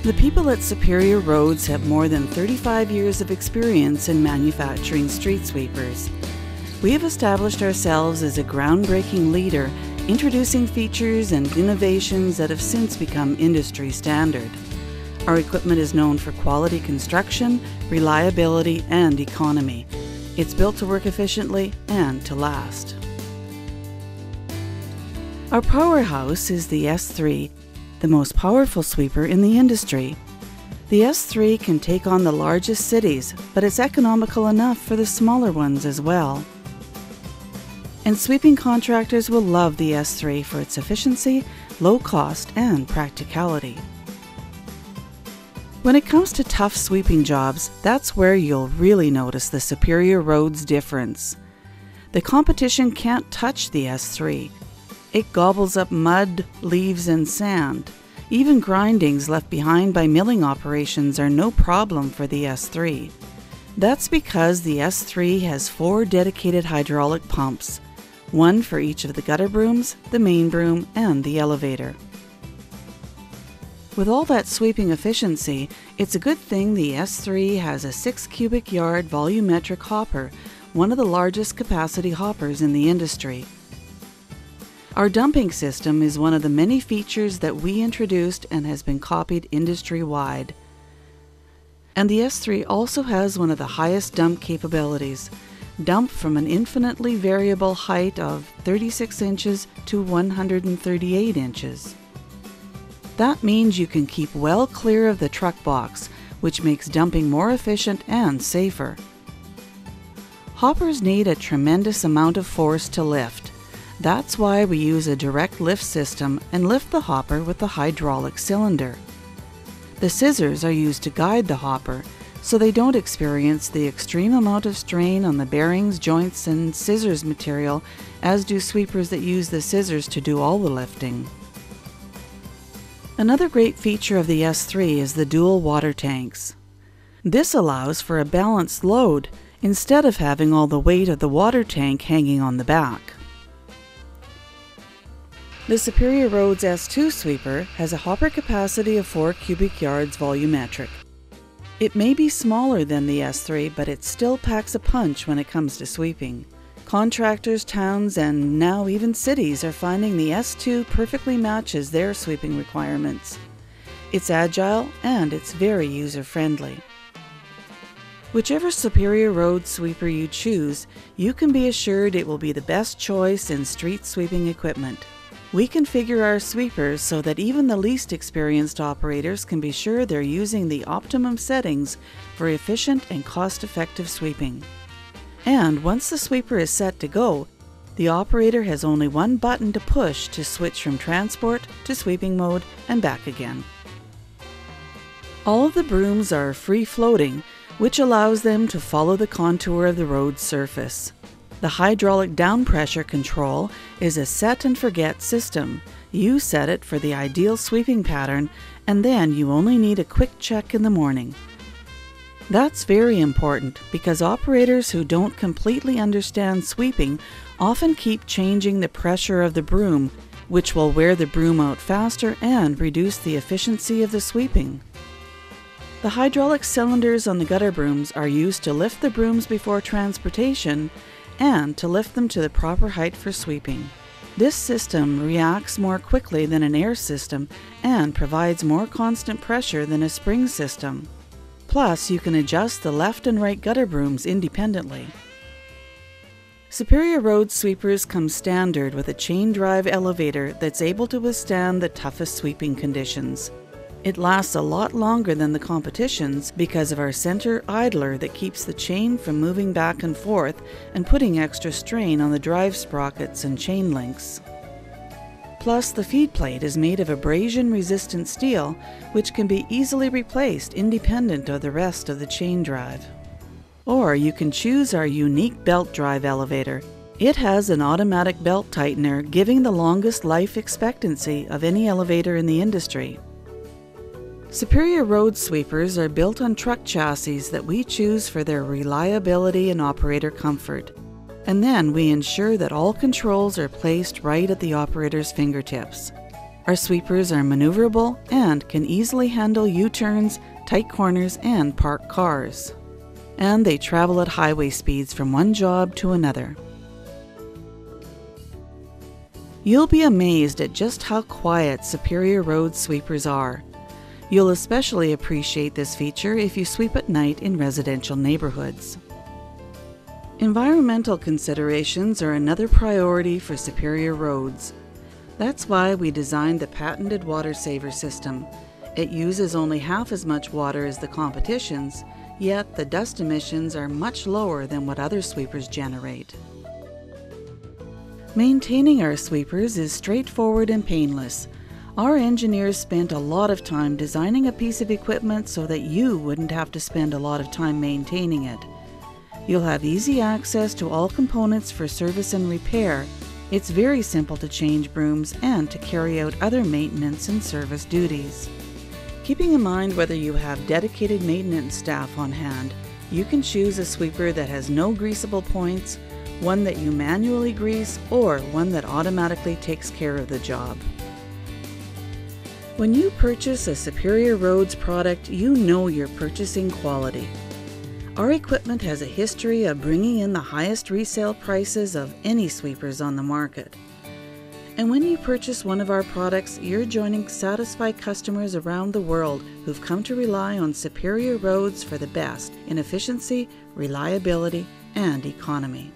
The people at Superior Roads have more than 35 years of experience in manufacturing street sweepers. We have established ourselves as a groundbreaking leader, introducing features and innovations that have since become industry standard. Our equipment is known for quality construction, reliability, and economy. It's built to work efficiently and to last. Our powerhouse is the S3, the most powerful sweeper in the industry. The S3 can take on the largest cities, but it's economical enough for the smaller ones as well. And sweeping contractors will love the S3 for its efficiency, low cost, and practicality. When it comes to tough sweeping jobs, that's where you'll really notice the Superior Roads difference. The competition can't touch the S3. It gobbles up mud, leaves, and sand. Even grindings left behind by milling operations are no problem for the S3. That's because the S3 has 4 dedicated hydraulic pumps, one for each of the gutter brooms, the main broom, and the elevator. With all that sweeping efficiency, it's a good thing the S3 has a 6 cubic yard volumetric hopper, one of the largest capacity hoppers in the industry. Our dumping system is one of the many features that we introduced and has been copied industry-wide. And the S3 also has one of the highest dump capabilities. Dump from an infinitely variable height of 36 inches to 138 inches. That means you can keep well clear of the truck box, which makes dumping more efficient and safer. Hoppers need a tremendous amount of force to lift. That's why we use a direct lift system and lift the hopper with the hydraulic cylinder. The scissors are used to guide the hopper, so they don't experience the extreme amount of strain on the bearings, joints, and scissors material as do sweepers that use the scissors to do all the lifting. Another great feature of the S3 is the dual water tanks. This allows for a balanced load instead of having all the weight of the water tank hanging on the back. The Superior Roads S2 sweeper has a hopper capacity of 4 cubic yards volumetric. It may be smaller than the S3, but it still packs a punch when it comes to sweeping. Contractors, towns, and now even cities are finding the S2 perfectly matches their sweeping requirements. It's agile and it's very user-friendly. Whichever Superior Roads sweeper you choose, you can be assured it will be the best choice in street sweeping equipment. We configure our sweepers so that even the least experienced operators can be sure they're using the optimum settings for efficient and cost-effective sweeping. And once the sweeper is set to go, the operator has only one button to push to switch from transport to sweeping mode and back again. All of the brooms are free-floating, which allows them to follow the contour of the road surface. The hydraulic down pressure control is a set and forget system. You set it for the ideal sweeping pattern, and then you only need a quick check in the morning. That's very important because operators who don't completely understand sweeping often keep changing the pressure of the broom, which will wear the broom out faster and reduce the efficiency of the sweeping. The hydraulic cylinders on the gutter brooms are used to lift the brooms before transportation and to lift them to the proper height for sweeping. This system reacts more quickly than an air system and provides more constant pressure than a spring system. Plus, you can adjust the left and right gutter brooms independently. Superior Roads sweepers come standard with a chain drive elevator that's able to withstand the toughest sweeping conditions. It lasts a lot longer than the competition's because of our center idler that keeps the chain from moving back and forth and putting extra strain on the drive sprockets and chain links. Plus, the feed plate is made of abrasion-resistant steel, which can be easily replaced independent of the rest of the chain drive. Or you can choose our unique belt drive elevator. It has an automatic belt tightener, giving the longest life expectancy of any elevator in the industry. Superior Roads sweepers are built on truck chassis that we choose for their reliability and operator comfort. And then we ensure that all controls are placed right at the operator's fingertips. Our sweepers are maneuverable and can easily handle U-turns, tight corners, and parked cars. And they travel at highway speeds from one job to another. You'll be amazed at just how quiet Superior Roads sweepers are. You'll especially appreciate this feature if you sweep at night in residential neighborhoods. Environmental considerations are another priority for Superior Roads. That's why we designed the patented Water Saver system. It uses only half as much water as the competition's, yet the dust emissions are much lower than what other sweepers generate. Maintaining our sweepers is straightforward and painless. Our engineers spent a lot of time designing a piece of equipment so that you wouldn't have to spend a lot of time maintaining it. You'll have easy access to all components for service and repair. It's very simple to change brooms and to carry out other maintenance and service duties. Keeping in mind whether you have dedicated maintenance staff on hand, you can choose a sweeper that has no greasable points, one that you manually grease, or one that automatically takes care of the job. When you purchase a Superior Roads product, you know you're purchasing quality. Our equipment has a history of bringing in the highest resale prices of any sweepers on the market. And when you purchase one of our products, you're joining satisfied customers around the world who've come to rely on Superior Roads for the best in efficiency, reliability, and economy.